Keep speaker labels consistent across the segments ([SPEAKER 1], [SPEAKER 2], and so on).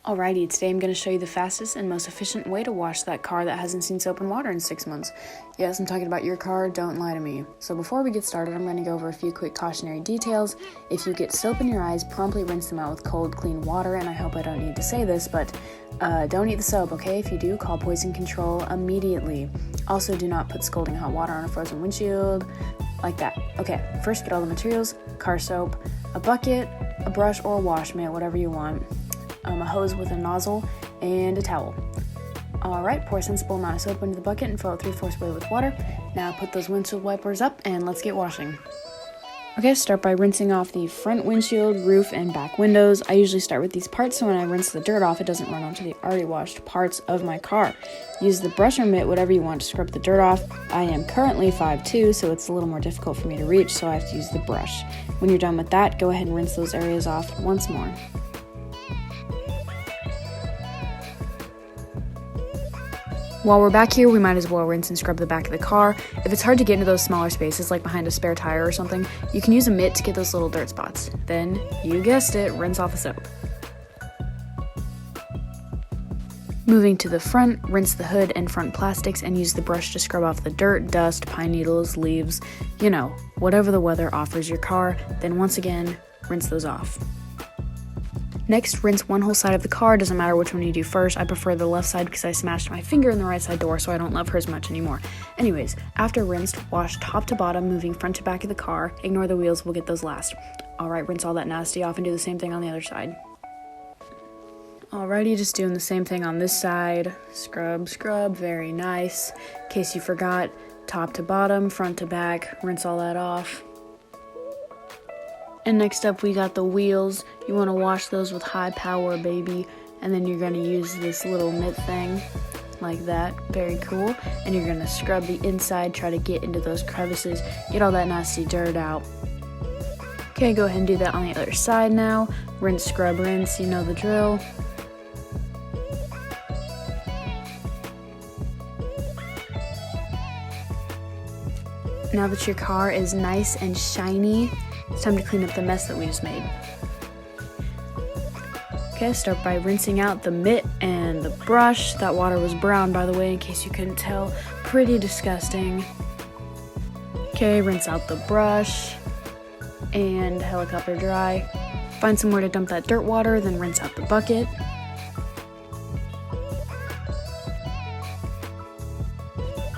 [SPEAKER 1] Alrighty, today I'm going to show you the fastest and most efficient way to wash that car that hasn't seen soap and water in 6 months. Yes, I'm talking about your car, don't lie to me. So before we get started, I'm going to go over a few quick cautionary details. If you get soap in your eyes, promptly rinse them out with cold, clean water, and I hope I don't need to say this, but don't eat the soap, okay? If you do, call poison control immediately. Also, do not put scalding hot water on a frozen windshield, like that. Okay, first get all the materials: car soap, a bucket, a brush or a wash mitt, whatever you want, a hose with a nozzle, and a towel. Alright, pour a sensible amount of soap into the bucket and fill it 3/4 way with water. Now put those windshield wipers up and let's get washing. Okay, start by rinsing off the front windshield, roof, and back windows. I usually start with these parts so when I rinse the dirt off, it doesn't run onto the already washed parts of my car. Use the brush or mitt, whatever you want, to scrub the dirt off. I am currently 5'2", so it's a little more difficult for me to reach, so I have to use the brush. When you're done with that, go ahead and rinse those areas off once more. While we're back here, we might as well rinse and scrub the back of the car. If it's hard to get into those smaller spaces, like behind a spare tire or something, you can use a mitt to get those little dirt spots. Then, you guessed it, rinse off the soap. Moving to the front, rinse the hood and front plastics and use the brush to scrub off the dirt, dust, pine needles, leaves, you know, whatever the weather offers your car. Then once again, rinse those off. Next, rinse one whole side of the car. Doesn't matter which one you do first. I prefer the left side because I smashed my finger in the right side door, so I don't love her as much anymore. Anyways, after rinsed, wash top to bottom, moving front to back of the car. Ignore the wheels, we'll get those last. Alright, rinse all that nasty off and do the same thing on the other side. Alrighty, just doing the same thing on this side. Scrub, scrub, very nice. In case you forgot, top to bottom, front to back, rinse all that off. And next up, we got the wheels. You want to wash those with high power, baby. And then you're going to use this little mitt thing, like that. Very cool. And you're going to scrub the inside, try to get into those crevices, get all that nasty dirt out. Okay, go ahead and do that on the other side now. Rinse, scrub, rinse, you know the drill. Now that your car is nice and shiny, it's time to clean up the mess that we just made. Okay, start by rinsing out the mitt and the brush. That water was brown, by the way, in case you couldn't tell. Pretty disgusting. Okay, rinse out the brush and helicopter dry. Find somewhere to dump that dirt water, then rinse out the bucket.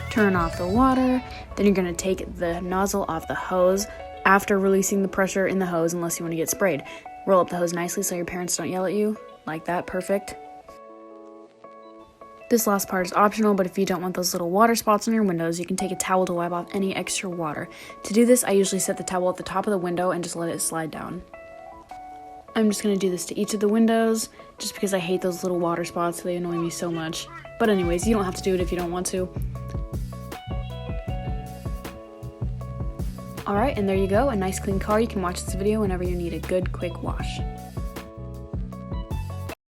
[SPEAKER 1] Turn off the water. Then you're going to take the nozzle off the hose after releasing the pressure in the hose, unless you want to get sprayed. Roll up the hose nicely so your parents don't yell at you. Like that, perfect. This last part is optional, but if you don't want those little water spots on your windows, you can take a towel to wipe off any extra water. To do this, I usually set the towel at the top of the window and just let it slide down. I'm just going to do this to each of the windows, just because I hate those little water spots, they annoy me so much. But anyways, you don't have to do it if you don't want to. Alright, and there you go, a nice clean car. You can watch this video whenever you need a good, quick wash.